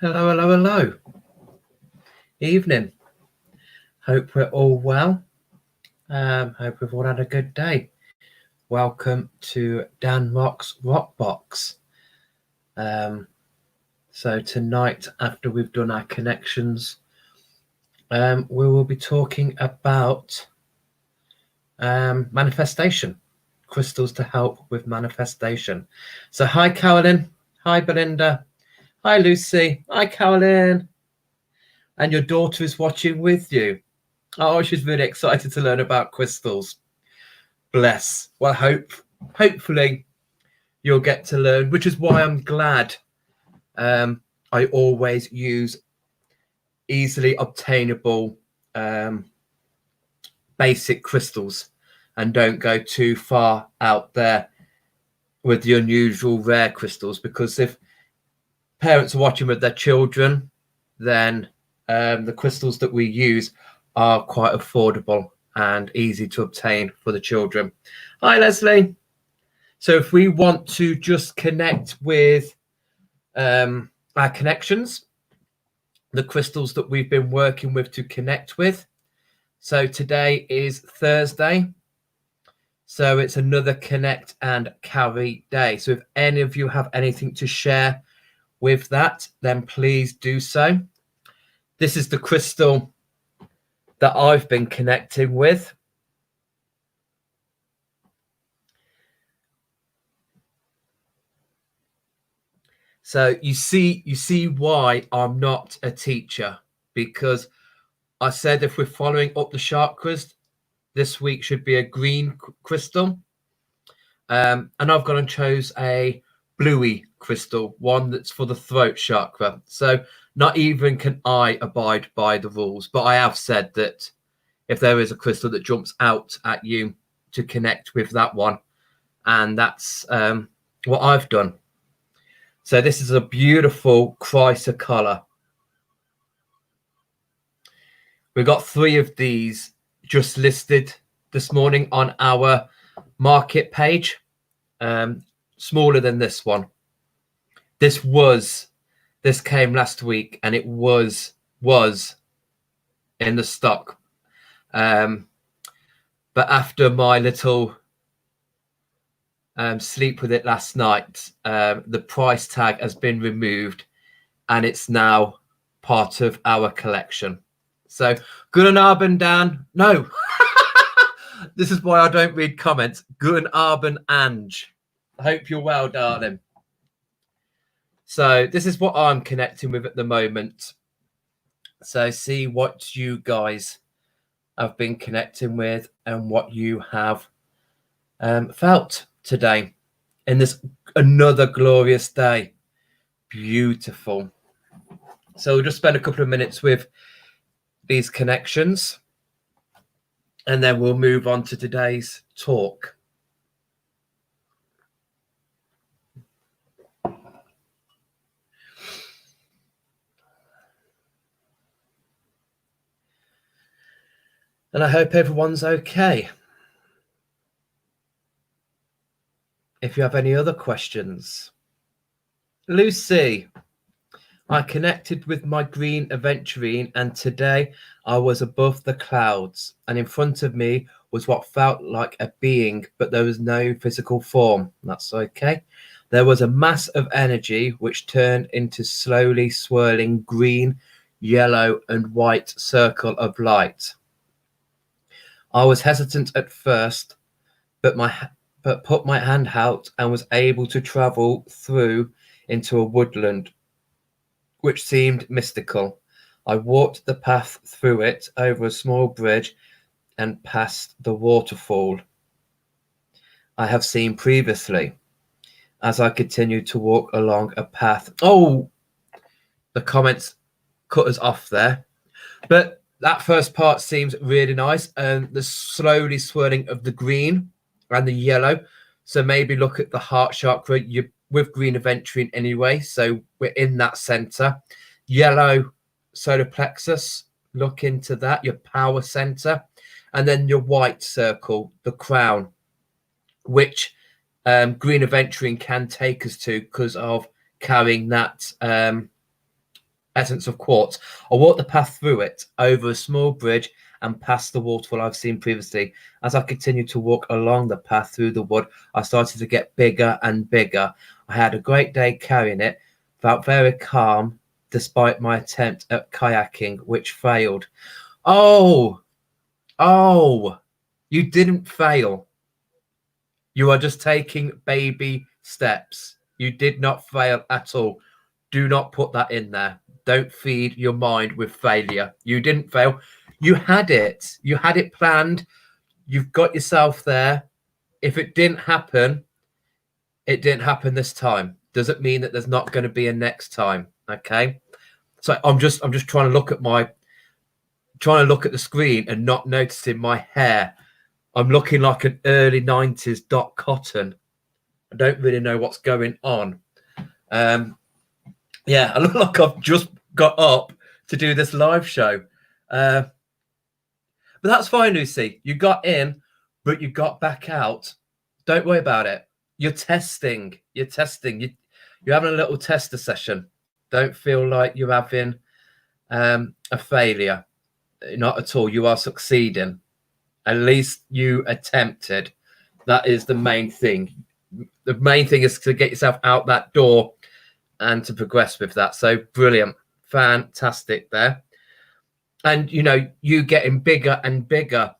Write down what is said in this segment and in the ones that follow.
Hello, hello, hello. Evening. Hope we're all well. Hope we've all had a good day. Welcome to Dan ROX Rock Box. So tonight, after we've done our connections, we will be talking about manifestation, crystals to help with manifestation. So hi, Carolyn. Hi, Belinda. Hi, Lucy. Hi, Carolyn. And your daughter is watching with you. Oh, she's really excited to learn about crystals. Bless. Well, hopefully you'll get to learn, which is why I'm glad I always use easily obtainable basic crystals and don't go too far out there with the unusual rare crystals, because if parents are watching with their children, then the crystals that we use are quite affordable and easy to obtain for the children. Hi, Leslie. So if we want to just connect with our connections, the crystals that we've been working with to connect with. So today is Thursday. So it's another connect and carry day. So if any of you have anything to share with that, then please do so. This is the crystal that I've been connecting with. So you see why I'm not a teacher, because I said if we're following up the chakras, this week should be a green crystal. And I've gone and chose a bluey crystal, one that's for the throat chakra. So not even can I abide by the rules, but I have said that if there is a crystal that jumps out at you, to connect with that one. And that's what I've done. So this is a beautiful chrysocolor. We got 3 of these just listed this morning on our market page, smaller than this one. This came last week and it was in the stock. But after my little sleep with it last night, the price tag has been removed and it's now part of our collection. So Guten Abend, Dan. No, this is why I don't read comments. Guten Abend, Ange. I hope you're well, darling. So this is what I'm connecting with at the moment. So see what you guys have been connecting with and what you have felt today in this another glorious day. Beautiful. So we'll just spend a couple of minutes with these connections and then we'll move on to today's talk. And I hope everyone's okay. If you have any other questions. Lucy, I connected with my green aventurine and today I was above the clouds and in front of me was what felt like a being, but there was no physical form. That's okay. There was a mass of energy which turned into slowly swirling green, yellow and white circle of light. I was hesitant at first, but put my hand out and was able to travel through into a woodland, which seemed mystical. I walked the path through it over a small bridge and past the waterfall I have seen previously. As I continued to walk along a path. Oh, the comments cut us off there. But that first part seems really nice. And the slowly swirling of the green and the yellow. So maybe look at the heart chakra. You're with green aventurine anyway. So we're in that center. Yellow solar plexus. Look into that. Your power center. And then your white circle, the crown, which green aventurine can take us to because of carrying that essence of quartz. I walked the path through it, over a small bridge, and past the waterfall I've seen previously. As I continued to walk along the path through the wood, I started to get bigger and bigger. I had a great day carrying it, felt very calm despite my attempt at kayaking, which failed. Oh, you didn't fail. You are just taking baby steps. You did not fail at all. Do not put that in there. Don't feed your mind with failure. You didn't fail. You had it. You had it planned. You've got yourself there. If it didn't happen, it didn't happen this time. Doesn't mean that there's not going to be a next time. Okay. So I'm just trying to look at the screen and not noticing my hair. I'm looking like an early 90s Dot Cotton. I don't really know what's going on. Yeah, I look like I've just got up to do this live show. But that's fine, Lucy. You got in, but you got back out. Don't worry about it. You're testing. You're having a little tester session. Don't feel like you're having a failure. Not at all. You are succeeding. At least you attempted. That is the main thing. The main thing is to get yourself out that door and to progress with that. So brilliant. Fantastic there. And, you getting bigger and bigger.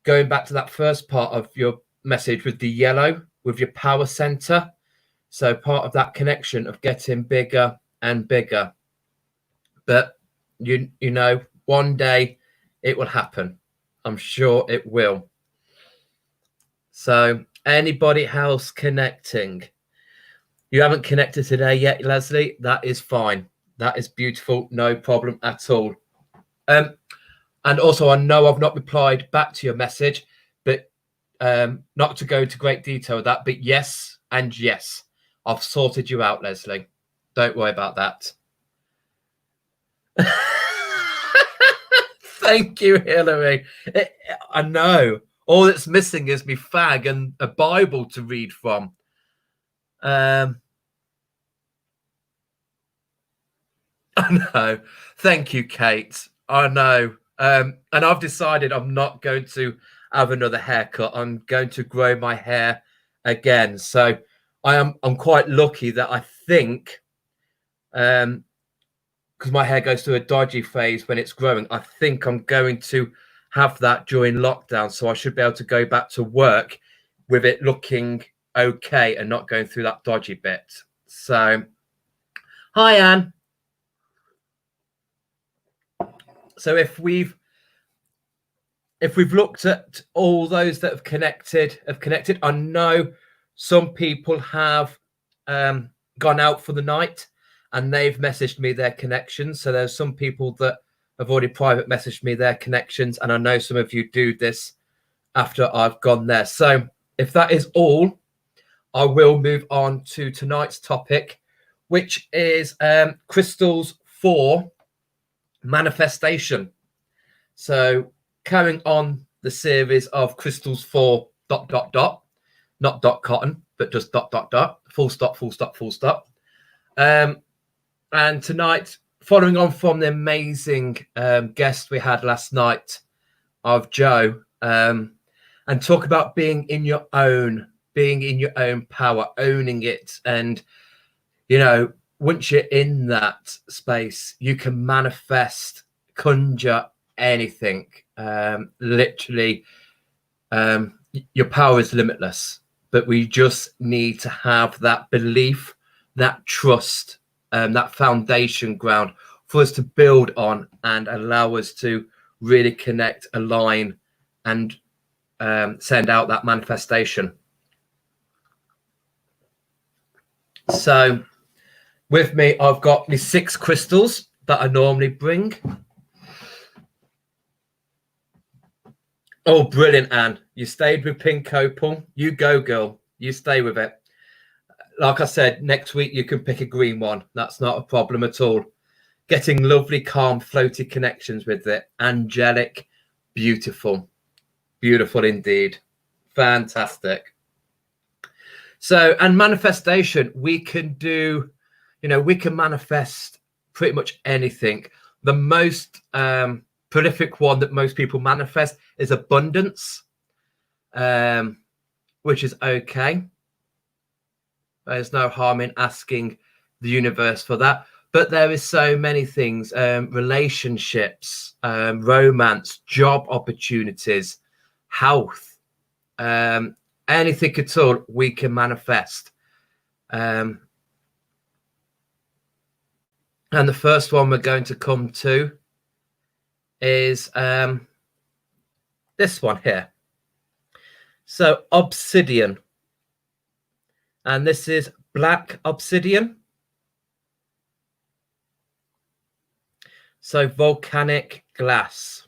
Going back to that first part of your message with the yellow, with your power center. So part of that connection of getting bigger and bigger. But, one day it will happen. I'm sure it will. So anybody else connecting? You haven't connected today yet, Leslie. That is fine. That is beautiful. No problem at all. And also, I know I've not replied back to your message, but not to go into great detail with that. But yes, and yes, I've sorted you out, Leslie. Don't worry about that. Thank you, Hillary. I know. All that's missing is me fag and a Bible to read from. I know. Thank you, Kate. I know. And I've decided I'm not going to have another haircut. I'm going to grow my hair again. So I'm quite lucky that I think because my hair goes through a dodgy phase when it's growing. I think I'm going to have that during lockdown. So I should be able to go back to work with it looking okay and not going through that dodgy bit. So, hi, Anne. So if we've looked at all those that have connected, I know some people have gone out for the night and they've messaged me their connections. So there's some people that have already private messaged me their connections, and I know some of you do this after I've gone there. So if that is all, I will move on to tonight's topic, which is crystals for manifestation. So carrying on the series of crystals for ... not Dot Cotton, but just ... full stop. And tonight, following on from the amazing guest we had last night of Joe, and talk about being in your own power, owning it. And, once you're in that space, you can manifest, conjure anything. Literally, your power is limitless, but we just need to have that belief, that trust, that foundation ground for us to build on and allow us to really connect, align, and send out that manifestation. So with me, I've got my 6 crystals that I normally bring. Oh, brilliant, Anne. You stayed with pink opal. You go, girl. You stay with it. Like I said, next week you can pick a green one. That's not a problem at all. Getting lovely, calm, floaty connections with it. Angelic, beautiful. Beautiful indeed. Fantastic. So, and manifestation, we can do, we can manifest pretty much anything. The most prolific one that most people manifest is abundance, which is okay. There's no harm in asking the universe for that. But there is so many things, relationships, romance, job opportunities, health, anything at all we can manifest. And the first one we're going to come to is this one here. So obsidian. And this is black obsidian. So volcanic glass.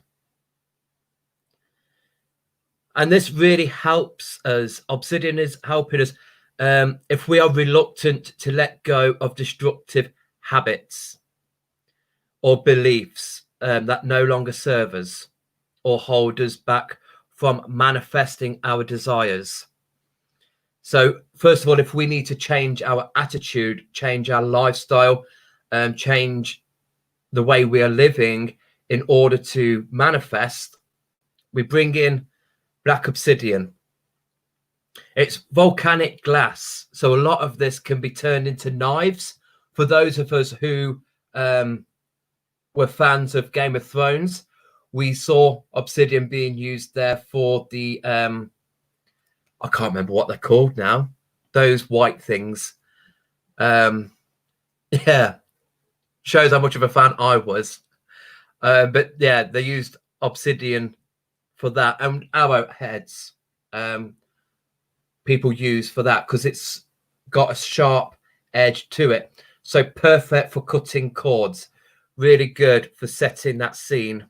And this really helps us. Obsidian is helping us if we are reluctant to let go of destructive habits or beliefs that no longer serve us or hold us back from manifesting our desires. So first of all, if we need to change our attitude, change our lifestyle, change the way we are living in order to manifest, we bring in black obsidian. It's volcanic glass. So a lot of this can be turned into knives. For those of us who were fans of Game of Thrones, we saw obsidian being used there for the I can't remember what they're called now. Those white things. Yeah. Shows how much of a fan I was. But yeah, they used obsidian for that. And arrowheads people use for that because it's got a sharp edge to it. So perfect for cutting cords. Really good for setting that scene.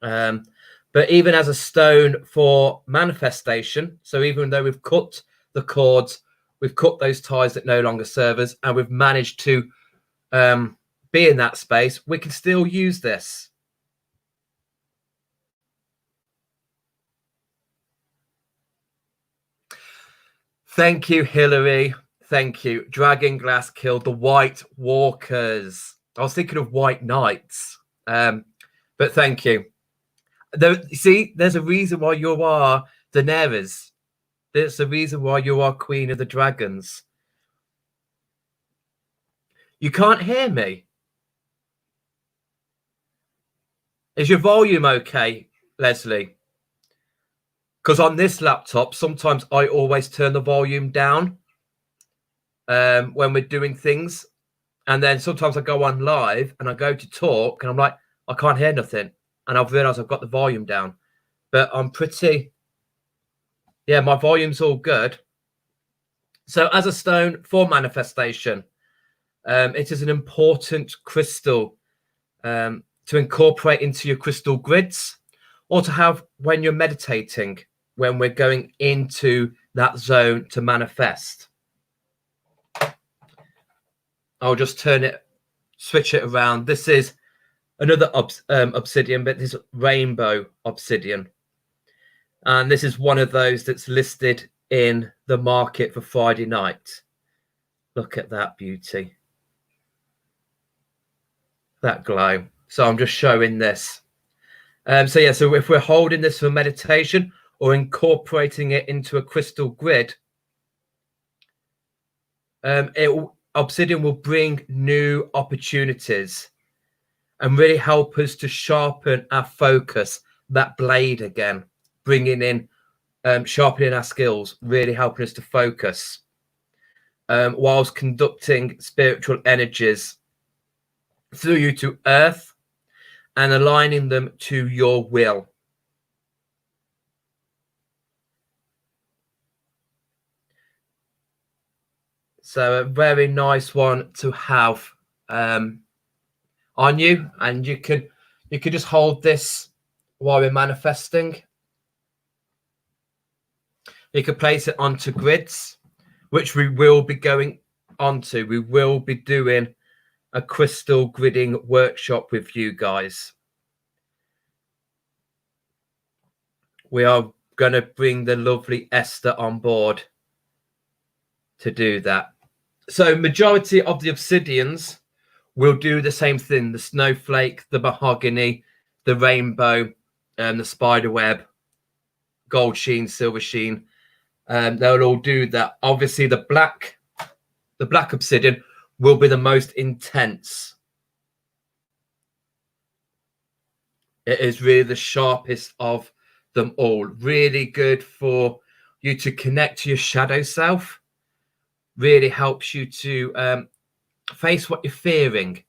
But even as a stone for manifestation, so even though we've cut the cords, we've cut those ties that no longer serve us, and we've managed to be in that space, we can still use this. Thank you, Hillary. Thank you. Dragon glass killed the White Walkers. I was thinking of White Knights, but thank you. See, there's a reason why you are Daenerys. There's a reason why you are Queen of the Dragons. You can't hear me. Is your volume okay, Leslie? Because on this laptop, sometimes I always turn the volume down when we're doing things. And then sometimes I go on live and I go to talk and I'm like, I can't hear nothing. And I've realized I've got the volume down. But I'm pretty... Yeah, my volume's all good. So as a stone for manifestation, it is an important crystal to incorporate into your crystal grids or to have when you're meditating, when we're going into that zone to manifest. I'll just switch it around. This is another obsidian, but this is rainbow obsidian. And this is one of those that's listed in the market for Friday night. Look at that beauty. That glow. So I'm just showing this. So yeah, so if we're holding this for meditation or incorporating it into a crystal grid, obsidian will bring new opportunities and really help us to sharpen our focus, that blade again, bringing in, sharpening our skills, really helping us to focus whilst conducting spiritual energies through you to earth and aligning them to your will. So a very nice one to have on you, and you could just hold this while we're manifesting. You could place it onto grids, which we will be going onto. We will be doing a crystal gridding workshop with you guys. We are going to bring the lovely Esther on board to do that. So majority of the obsidians we'll do the same thing. The snowflake, the mahogany, the rainbow, and the spider web, gold sheen, silver sheen. They'll all do that. Obviously, the black obsidian will be the most intense. It is really the sharpest of them all. Really good for you to connect to your shadow self. Really helps you to face what you're fearing.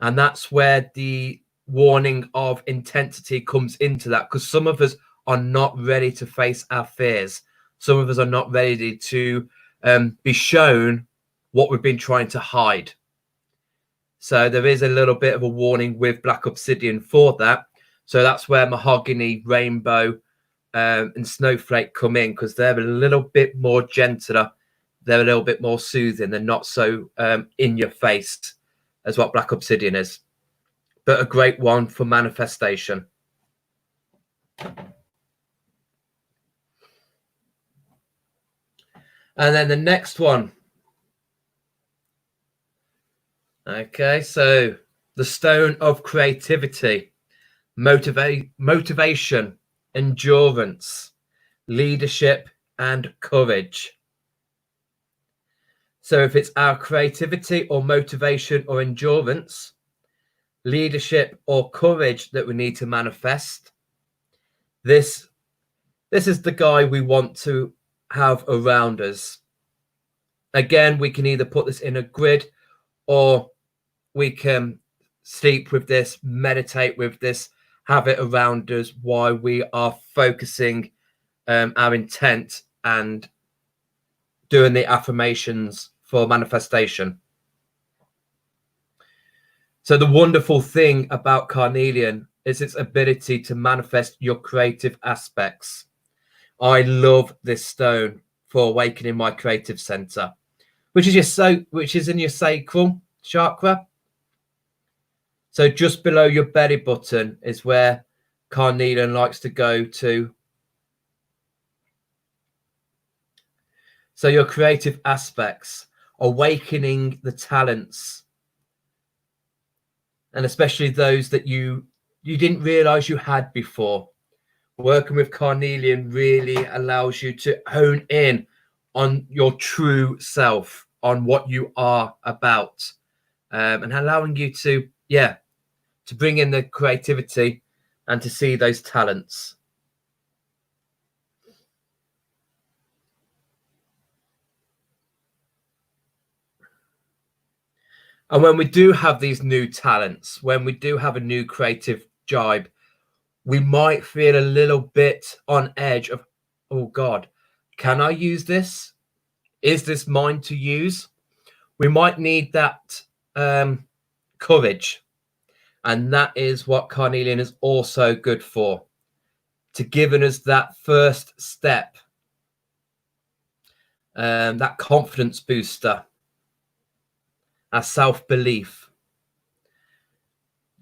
And that's where the warning of intensity comes into that, because some of us are not ready to face our fears. Some of us are not ready to be shown what we've been trying to hide. So there is a little bit of a warning with black obsidian for that. So that's where mahogany, rainbow, and snowflake come in, because they're a little bit more gentler. They're a little bit more soothing. They're not so in your face as what black obsidian is, but a great one for manifestation. And then the next one. Okay, so the stone of creativity, motivation, endurance, leadership, and courage. So if it's our creativity or motivation or endurance, leadership or courage that we need to manifest, this is the guy we want to have around us. Again, we can either put this in a grid, or we can sleep with this, meditate with this, have it around us while we are focusing our intent and doing the affirmations for manifestation. So the wonderful thing about carnelian is its ability to manifest your creative aspects. I love this stone for awakening my creative center, which is in your sacral chakra. So just below your belly button is where carnelian likes to go to. So your creative aspects, awakening the talents, and especially those that you didn't realize you had before. Working with carnelian really allows you to hone in on your true self, on what you are about, and allowing you to bring in the creativity and to see those talents. And when we do have these new talents, when we do have a new creative jibe, we might feel a little bit on edge of, oh God, can I use this? Is this mine to use? We might need that courage. And that is what carnelian is also good for, to giving us that first step, that confidence booster, our self-belief,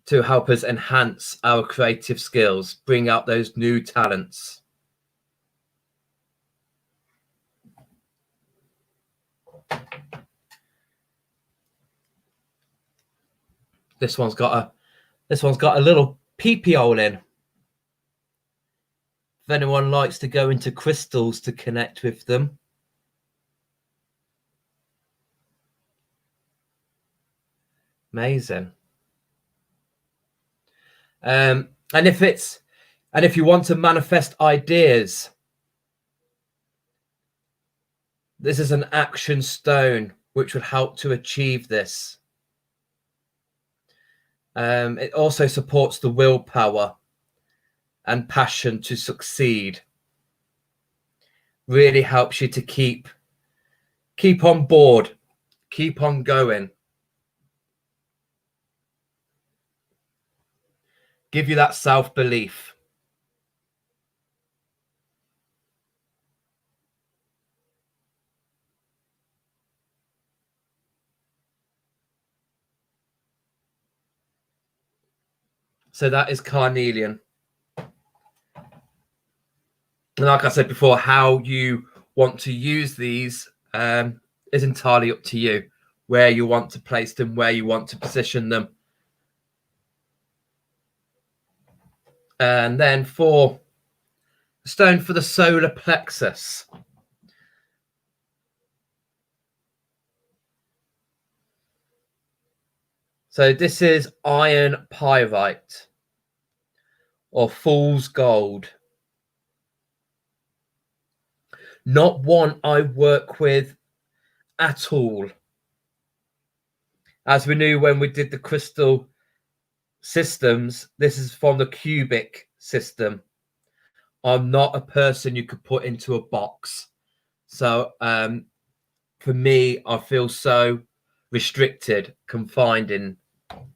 to help us enhance our creative skills, bring out those new talents. This one's got a little peepee hole in. If anyone likes to go into crystals to connect with them. Amazing. And if you want to manifest ideas, this is an action stone which would help to achieve this. It also supports the willpower and passion to succeed. Really helps you to keep on board, keep on going. Give you that self-belief. So that is carnelian. And like I said before, how you want to use these is entirely up to you. where you want to place them, where you want to position them. And then for stone for the solar plexus. So this is iron pyrite or fool's gold. Not one I work with at all. As we knew when we did the crystal systems, this is from the cubic system. I'm not a person you could put into a box. So for me, I feel so restricted, confined in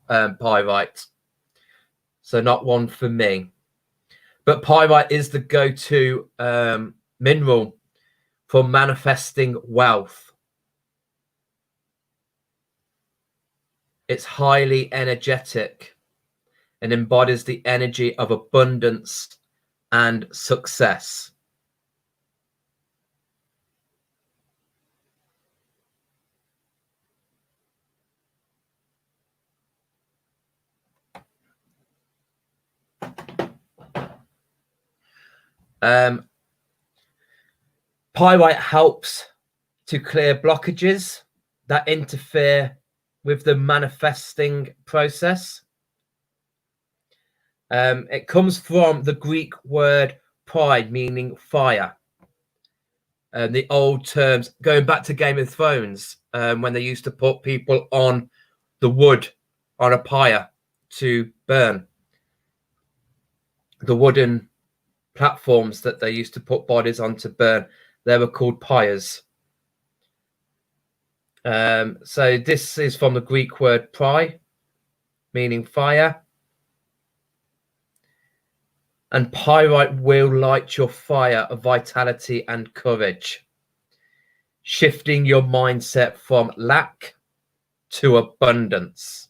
pyrite. So not one for me. But pyrite is the go-to mineral for manifesting wealth. It's highly energetic and embodies the energy of abundance and success. Pyrite helps to clear blockages that interfere with the manifesting process. It comes from the Greek word pride, meaning fire. The old terms, going back to Game of Thrones, when they used to put people on the wood on a pyre to burn. The wooden platforms that they used to put bodies on to burn, they were called pyres. So this is from the Greek word pry, meaning fire. And pyrite will light your fire of vitality and courage, shifting your mindset from lack to abundance.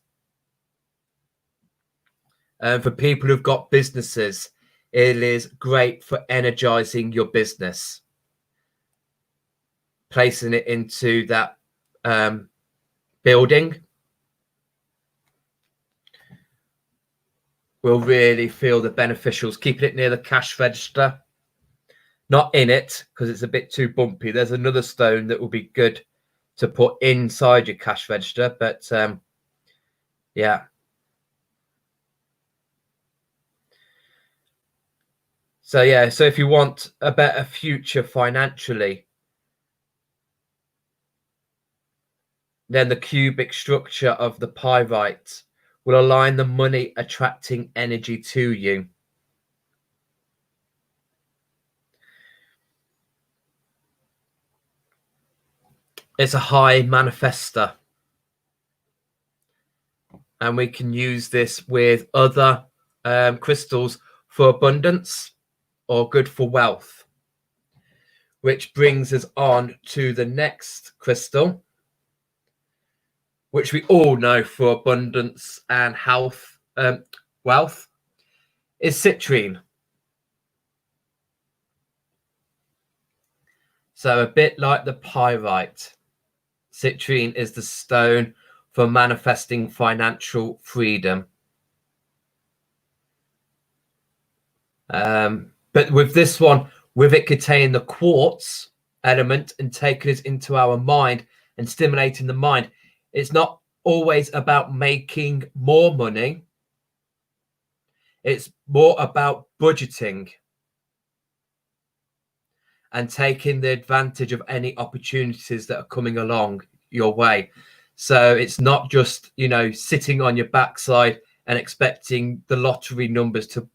And for people who've got businesses, it is great for energizing your business, placing it into that building will really feel the beneficials. Keeping it near the cash register, not in it because it's a bit too bumpy. There's another stone that will be good to put inside your cash register, but yeah. So yeah, so if you want a better future financially, then the cubic structure of the pyrite will align the money attracting energy to you. It's a high manifester. And we can use this with other crystals for abundance or good for wealth. Which brings us on to the next crystal, which we all know for abundance and health, wealth, is citrine. So a bit like the pyrite, citrine is the stone for manifesting financial freedom. But with this one, with it containing the quartz element and taking us into our mind and stimulating the mind, it's not always about making more money. It's more about budgeting and taking the advantage of any opportunities that are coming along your way. So it's not just, you know, sitting on your backside and expecting the lottery numbers to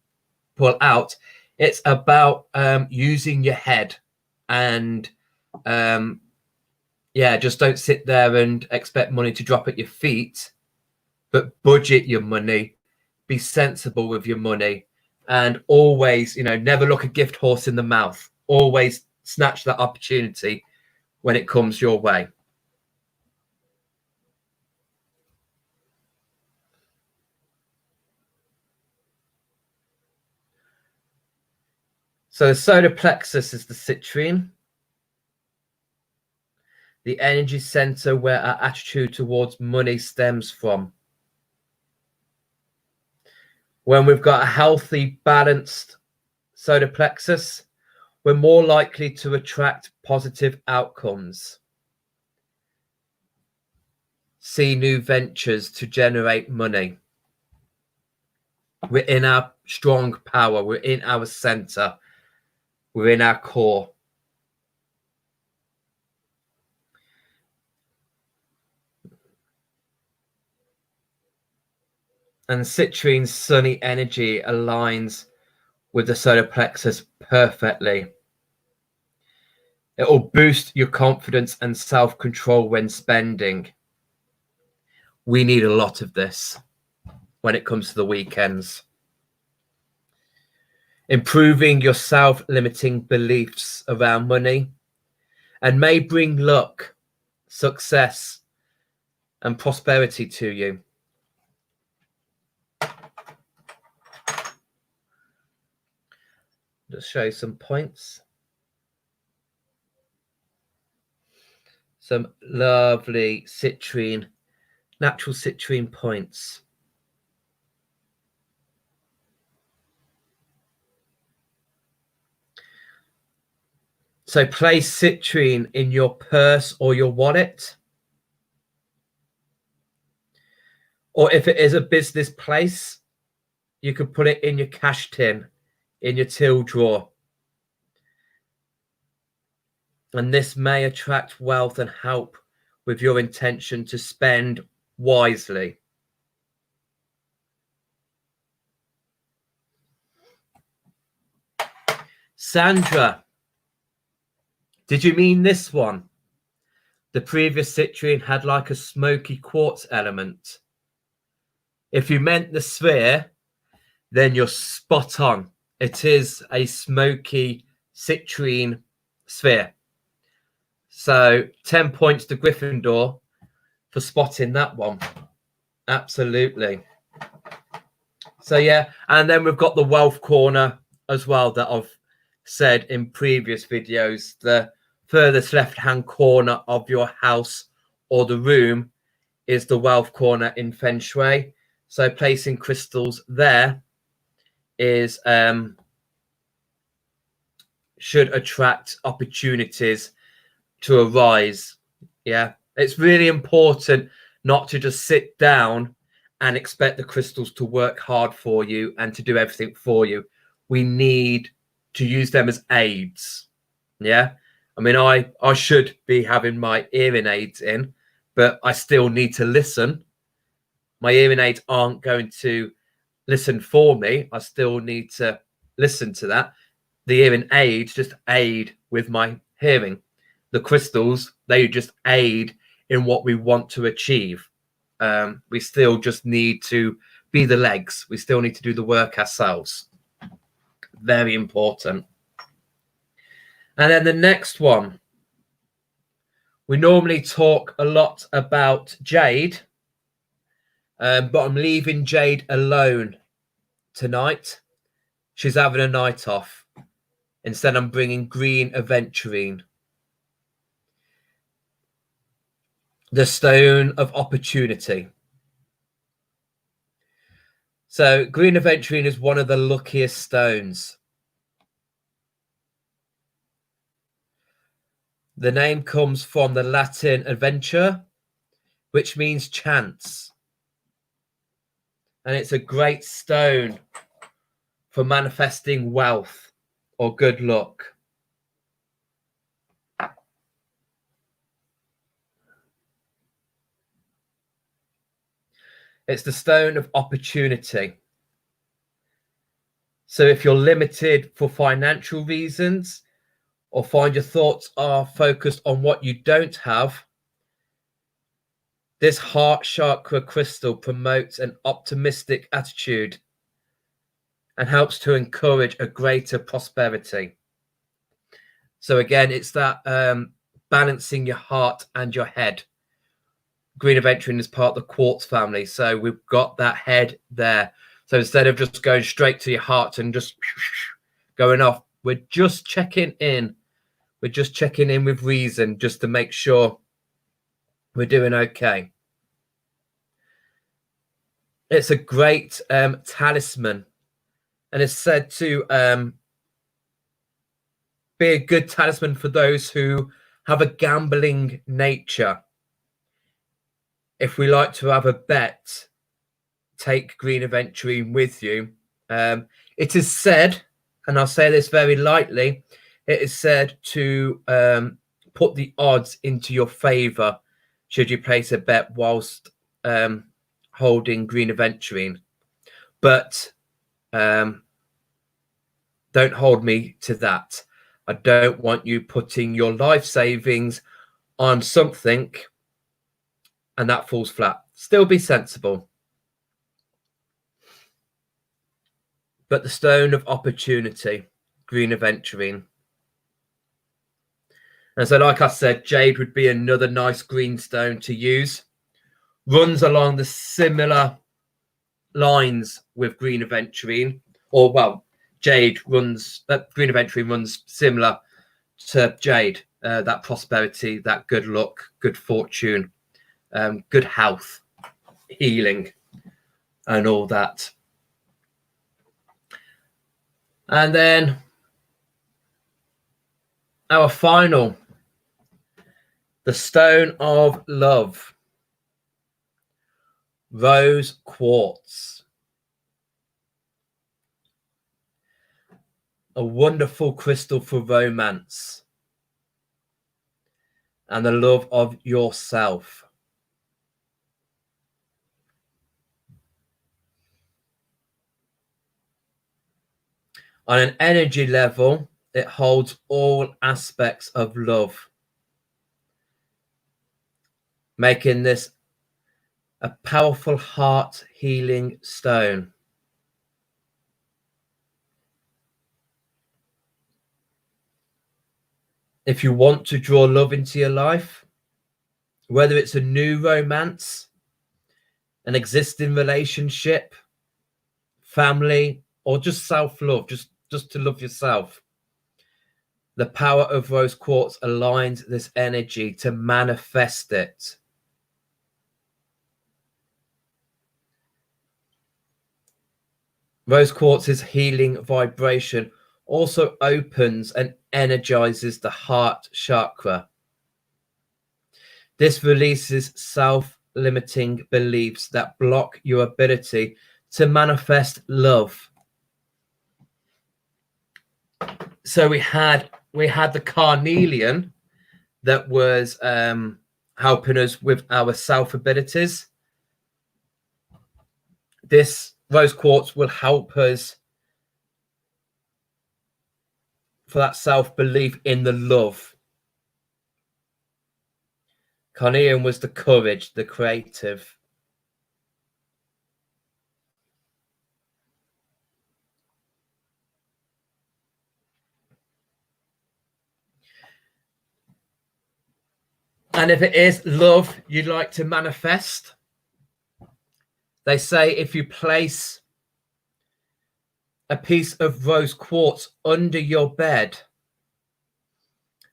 pull out. It's about using your head and just don't sit there and expect money to drop at your feet, but budget your money, be sensible with your money, and always, you know, never look a gift horse in the mouth. Always snatch that opportunity when it comes your way. So the solar plexus is the citrine. the energy center where our attitude towards money stems from. When we've got a healthy, balanced solar plexus, we're more likely to attract positive outcomes, see new ventures to generate money. We're in our strong power. We're in our center. We're in our core. And citrine's sunny energy aligns with the solar plexus perfectly. It will boost your confidence and self-control when spending. We need a lot of this when it comes to the weekends. Improving your self-limiting beliefs around money and may bring luck, success, and prosperity to you. Just show you some points. Some lovely citrine, natural citrine points. So place citrine in your purse or your wallet. Or if it is a business place, you could put it in your cash tin, in your till drawer. And this may attract wealth and help with your intention to spend wisely. Sandra, did you mean this one? The previous citrine had like a smoky quartz element. If you meant the sphere, then you're spot on. It is a smoky citrine sphere. So 10 points to Gryffindor for spotting that one. Absolutely. So yeah, and then we've got the wealth corner as well that I've said in previous videos. The furthest left-hand corner of your house or the room is the wealth corner in Feng Shui. So placing crystals there is should attract opportunities to arise. Yeah, it's really important not to just sit down and expect the crystals to work hard for you and to do everything for you. We need to use them as aids. Yeah, I mean, I should be having my hearing aids in, but I still need to listen. My hearing aids aren't going to listen for me. I still need to listen to that. The hearing aids just aid with my hearing. The crystals, they just aid in what we want to achieve. We still just need to be the legs. We still need to do the work ourselves. Very important. And then the next one. We normally talk a lot about jade, but I'm leaving Jade alone tonight. She's having a night off. Instead, I'm bringing green aventurine. The stone of opportunity. So green aventurine is one of the luckiest stones. The name comes from the Latin adventure, which means chance. And it's a great stone for manifesting wealth or good luck. It's the stone of opportunity. So if you're limited for financial reasons or find your thoughts are focused on what you don't have, this heart chakra crystal promotes an optimistic attitude and helps to encourage a greater prosperity. So again, it's that balancing your heart and your head. Green aventurine is part of the quartz family. So we've got that head there. So instead of just going straight to your heart and just going off, we're just checking in. We're just checking in with reason just to make sure We're doing okay. It's a great talisman, and it's said to be a good talisman for those who have a gambling nature. If we like to have a bet, take green aventurine with you. It is said, and I'll say this very lightly, it is said to put the odds into your favor should you place a bet whilst holding green aventurine. But don't hold me to that. I don't want you putting your life savings on something and that falls flat. Still be sensible. But the stone of opportunity, green aventurine. And so, like I said, jade would be another nice green stone to use. Runs along the similar lines with green aventurine, or well, jade runs. Green aventurine runs similar to jade. That prosperity, that good luck, good fortune, good health, healing, and all that. And then our final, the stone of love, rose quartz. A wonderful crystal for romance and the love of yourself. On an energy level, it holds all aspects of love, making this a powerful heart healing stone. If you want to draw love into your life, whether it's a new romance, an existing relationship, family, or just self-love, just to love yourself, the power of rose quartz aligns this energy to manifest it. Rose quartz's healing vibration also opens and energizes the heart chakra. This releases self-limiting beliefs that block your ability to manifest love. So we had the carnelian that was helping us with our self abilities. This rose quartz will help us for that self-belief in the love. Carnelian was the courage, the creative. And if it is love you'd like to manifest, they say if you place a piece of rose quartz under your bed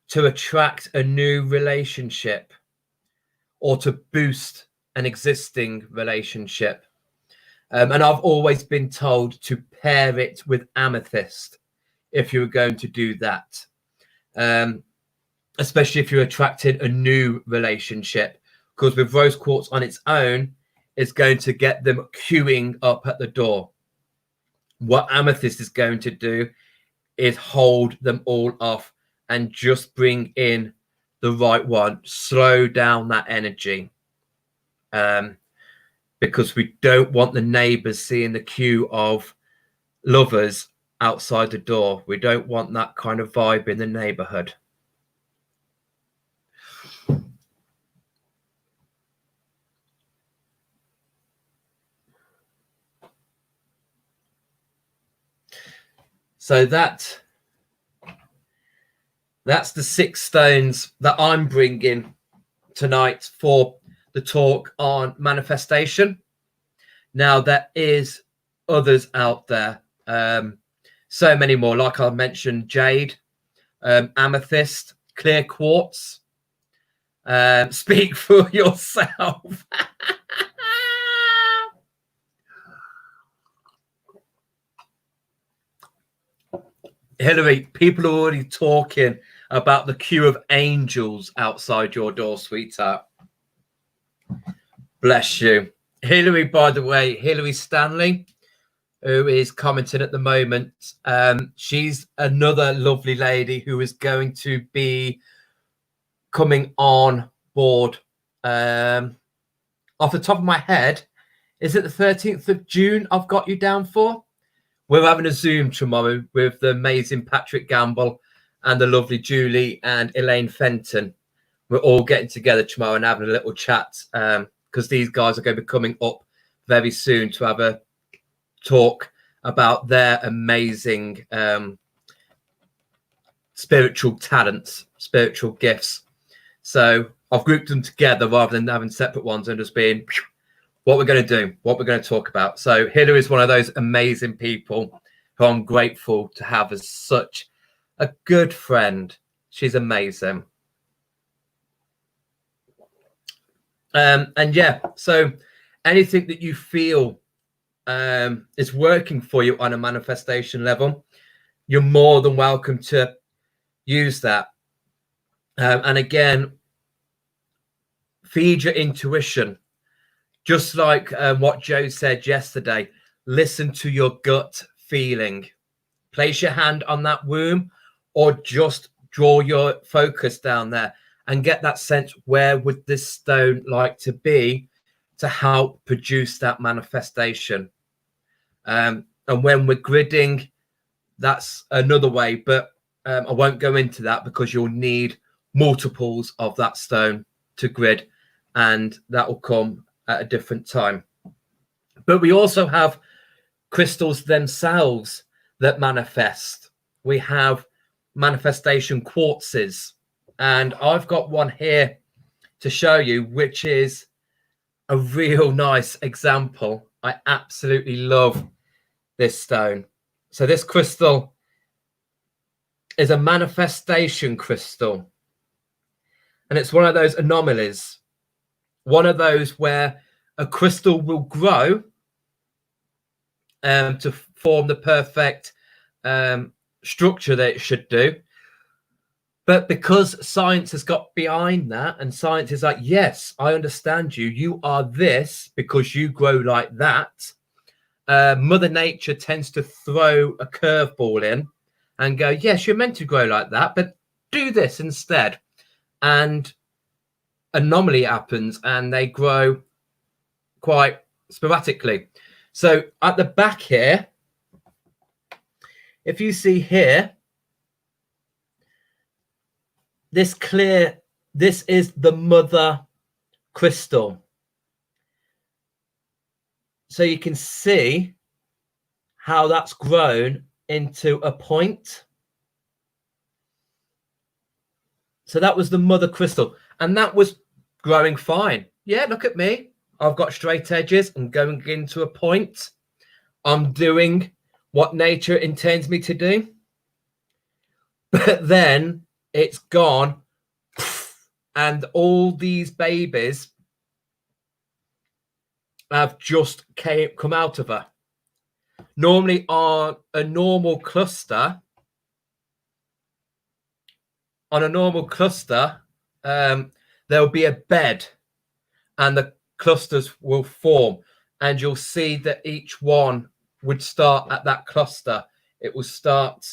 to attract a new relationship or to boost an existing relationship. And I've always been told to pair it with amethyst if you were going to do that. Especially if you're attracting a new relationship, because with rose quartz on its own, it's going to get them queuing up at the door. What amethyst is going to do is hold them all off and just bring in the right one, slow down that energy. Because we don't want the neighbors seeing the queue of lovers outside the door. We don't want that kind of vibe in the neighborhood. So that's the 6 stones that I'm bringing tonight for the talk on manifestation. Now, there is others out there. So many more, like I mentioned, jade, amethyst, clear quartz. Speak for yourself. Hillary, people are already talking about the queue of angels outside your door, sweetheart. Bless you. Hillary, by the way, Hillary Stanley, who is commenting at the moment, she's another lovely lady who is going to be coming on board. Off the top of my head, is it the 13th of June I've got you down for? We're having a Zoom tomorrow with the amazing Patrick Gamble and the lovely Julie and Elaine Fenton. We're all getting together tomorrow and having a little chat because these guys are going to be coming up very soon to have a talk about their amazing spiritual talents, spiritual gifts. So I've grouped them together rather than having separate ones and just being what we're going to do, what we're going to talk about. So Hillary is one of those amazing people who I'm grateful to have as such a good friend. She's amazing. And yeah, so anything that you feel is working for you on a manifestation level, you're more than welcome to use that. And again, feed your intuition. Just like what Joe said yesterday, listen to your gut feeling. Place your hand on that womb or just draw your focus down there and get that sense, where would this stone like to be to help produce that manifestation? And when we're gridding, that's another way, but I won't go into that because you'll need multiples of that stone to grid, and that will come at a different time. But we also have crystals themselves that manifest. We have manifestation quartzes, and I've got one here to show you, which is a real nice example. I absolutely love this stone. So this crystal is a manifestation crystal, and it's one of those anomalies. One of those where a crystal will grow to form the perfect structure that it should do. But because science has got behind that, and science is like, yes, I understand you. You are this because you grow like that. Mother Nature tends to throw a curveball in and go, yes, you're meant to grow like that, but do this instead. And anomaly happens and they grow quite sporadically. So at the back here, if you see here, this is the mother crystal. So you can see how that's grown into a point. So that was the mother crystal, and that was growing fine. Yeah, look at me. I've got straight edges. I'm going into a point. I'm doing what nature intends me to do. But then it's gone, and all these babies have just come out of her. Normally on a normal cluster, there'll be a bed and the clusters will form, and you'll see that each one would start at that cluster. It will start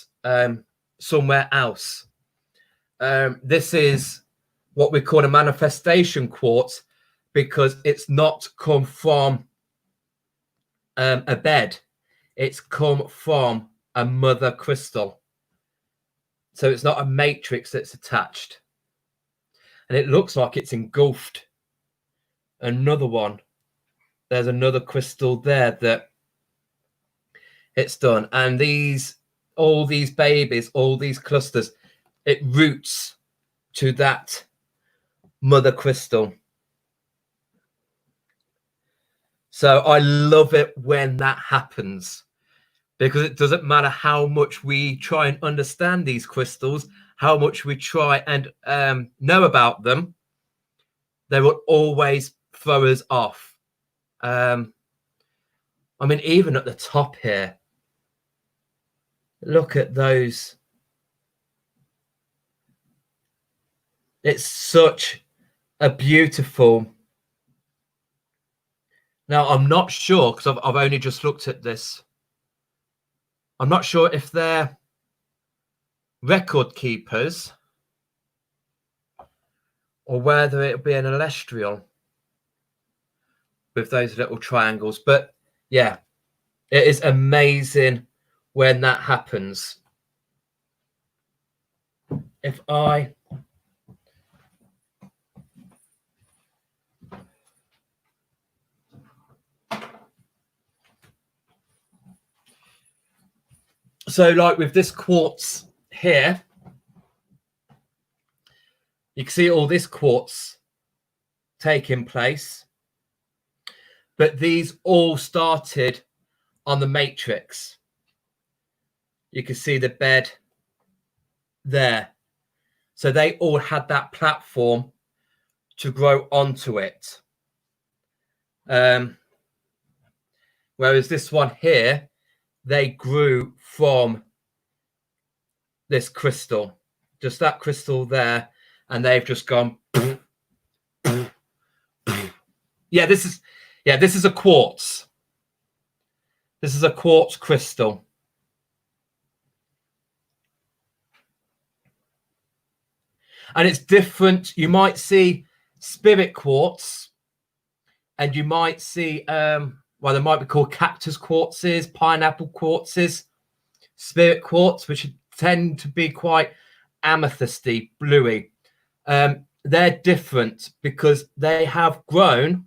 somewhere else. This is what we call a manifestation quartz because it's not come from a bed. It's come from a mother crystal. So it's not a matrix that's attached. And it looks like it's engulfed. Another one. There's another crystal there that it's done. And all these babies, all these clusters, it roots to that mother crystal. So I love it when that happens, because it doesn't matter how much we try and understand these crystals, how much we try and know about them. they will always throw us off. I mean, even at the top here, look at those. It's such a beautiful. Now, I'm not sure, because I've only just looked at this. I'm not sure if they're record keepers or whether it'll be an celestial with those little triangles. But yeah, it is amazing when that happens. If I so like with this quartz here, you can see all this quartz taking place, but these all started on the matrix. You can see the bed there. So they all had that platform to grow onto it. Whereas this one here, they grew from this crystal, just that crystal there, and they've just gone. Yeah, this is a quartz. This is a quartz crystal. And it's different. You might see spirit quartz, and you might see, well, they might be called cactus quartzes, pineapple quartzes, spirit quartz, which tend to be quite amethysty, bluey. They're different because they have grown,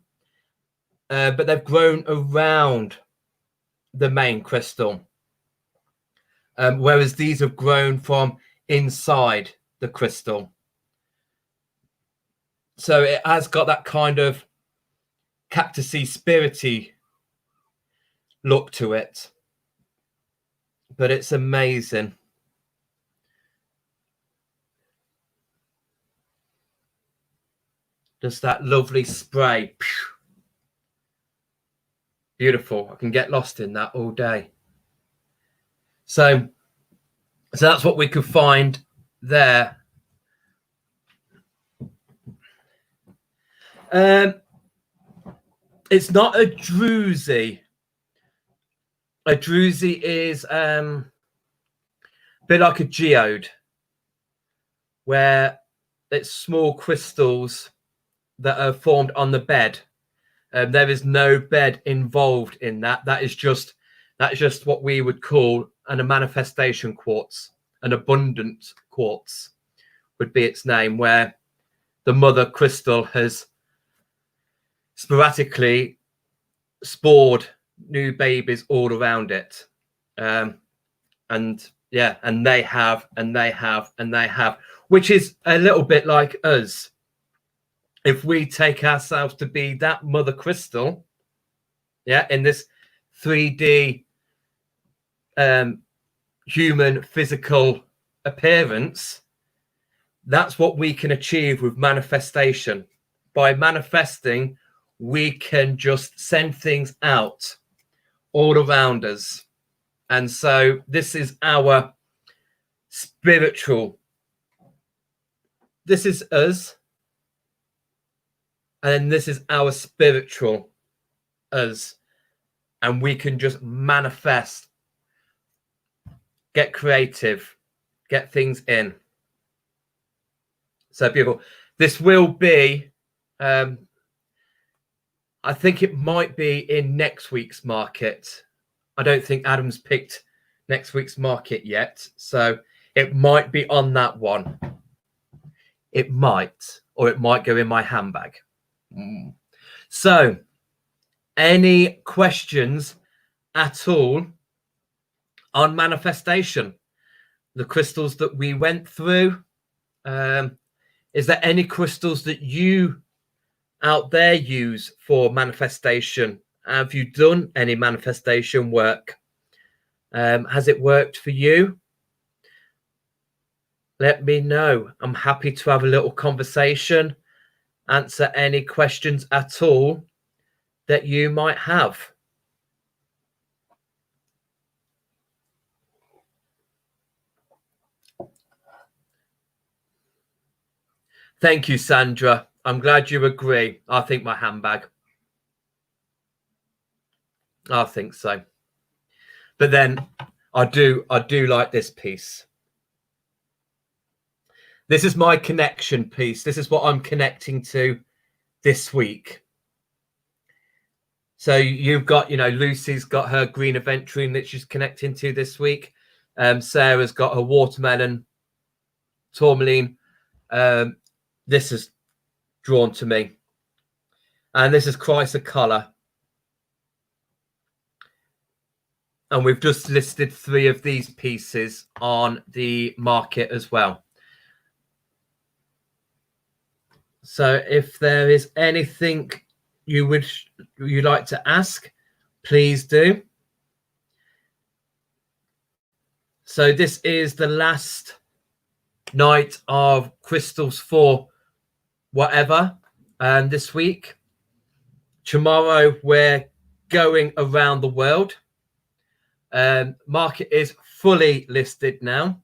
but they've grown around the main crystal, whereas these have grown from inside the crystal. So it has got that kind of cactusy, spirity look to it. But it's amazing. Just that lovely spray. Beautiful. I can get lost in that all day. So that's what we could find there. It's not a druzy. A druzy is a bit like a geode, where it's small crystals that are formed on the bed. There is no bed involved in that. That is just what we would call a manifestation quartz, an abundant quartz would be its name, where the mother crystal has sporadically spored new babies all around it. And they have, which is a little bit like us. If we take ourselves to be that mother crystal, in this 3D human physical appearance, that's what we can achieve with manifestation. By manifesting, we can just send things out all around us. And so this is our spiritual. This is us. And this is our spiritual us. And we can just manifest, get creative, get things in. So beautiful. This will be, I think it might be in next week's market. I don't think Adam's picked next week's market yet. So it might be on that one. It might, or it might go in my handbag. So any questions at all on manifestation, the crystals that we went through? Is there any crystals that you out there use for manifestation? Have you done any manifestation work? Has it worked for you? Let me know. I'm happy to have a little conversation answer any questions at all that you might have. Thank you, Sandra. I'm glad you agree. I think my handbag. I think so. But then I do like this piece. This is my connection piece. This is what I'm connecting to this week. So you've got, Lucy's got her green aventurine that she's connecting to this week. Sarah's got her watermelon tourmaline. This is drawn to me. And this is Chrysler colour. And we've just listed 3 of these pieces on the market as well. So if there is anything you'd like to ask, please do. So this is the last night of crystals for whatever this week. Tomorrow we're going around the world. Market is fully listed now.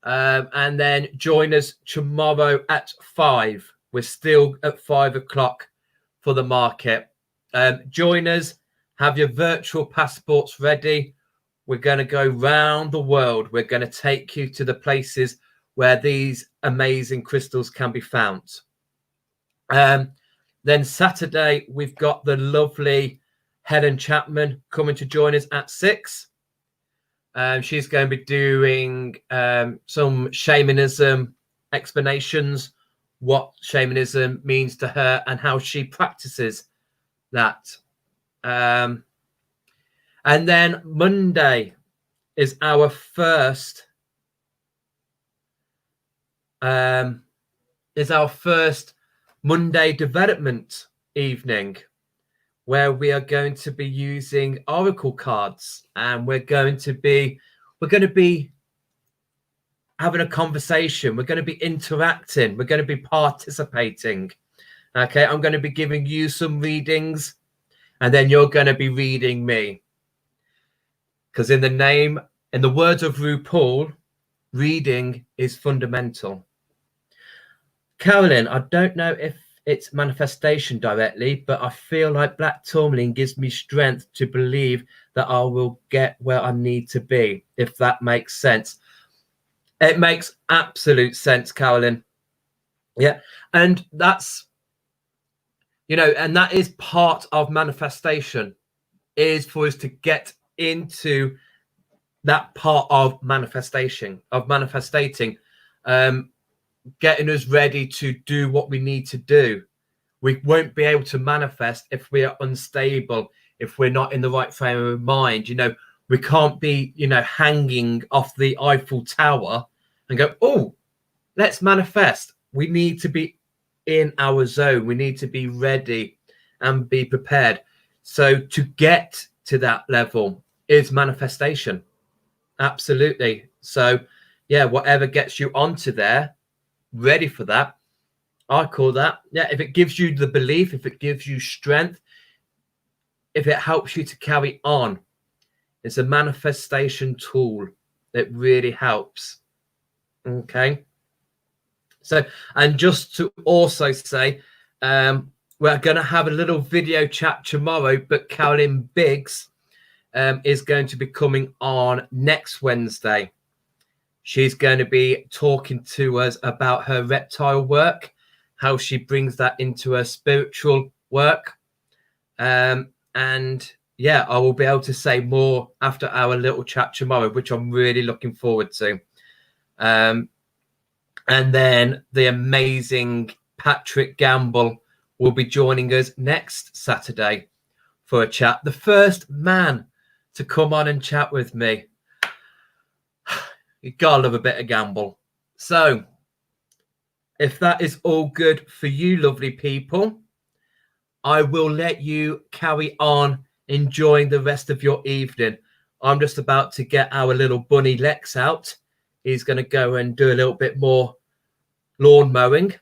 And then join us tomorrow at 5. We're still at 5 o'clock for the market. Join us. Have your virtual passports ready. We're going to go round the world. We're going to take you to the places where these amazing crystals can be found. Then Saturday, we've got the lovely Helen Chapman coming to join us at 6. She's going to be doing some shamanism explanations, what shamanism means to her and how she practices that. And then Monday is our first Monday development evening, where we are going to be using oracle cards, and we're going to be having a conversation. We're going to be interacting. We're going to be participating. Okay, I'm going to be giving you some readings, and then you're going to be reading me. Because in the words of RuPaul, reading is fundamental. Carolyn, I don't know if it's manifestation directly, but I feel like black tourmaline gives me strength to believe that I will get where I need to be, if that makes sense. It makes absolute sense, Carolyn. Yeah. And that's, and that is part of manifestation, is for us to get into that part of manifesting, getting us ready to do what we need to do. We won't be able to manifest if we are unstable, if we're not in the right frame of mind. We can't be, hanging off the Eiffel Tower and go, oh, let's manifest. We need to be in our zone. We need to be ready and be prepared. So to get to that level is manifestation. Absolutely. So, yeah, whatever gets you onto there, ready for that, I call that, if it gives you the belief, if it gives you strength, if it helps you to carry on, it's a manifestation tool that really helps. Okay, so, and just to also say, we're going to have a little video chat tomorrow, but Carolyn Biggs is going to be coming on next Wednesday. She's going to be talking to us about her reptile work, how she brings that into her spiritual work. And yeah, I will be able to say more after our little chat tomorrow, which I'm really looking forward to. And then the amazing Patrick Gamble will be joining us next Saturday for a chat. The first man to come on and chat with me. You gotta love a bit of Gamble. So if that is all good for you, lovely people, I will let you carry on enjoying the rest of your evening. I'm just about to get our little bunny Lex out. He's going to go and do a little bit more lawn mowing.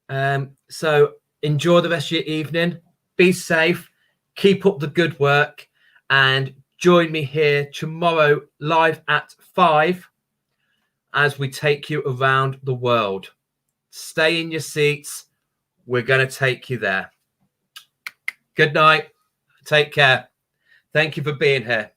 So enjoy the rest of your evening. Be safe. Keep up the good work. And join me here tomorrow live at 5 as we take you around the world. Stay in your seats. We're going to take you there. Good night. Take care. Thank you for being here.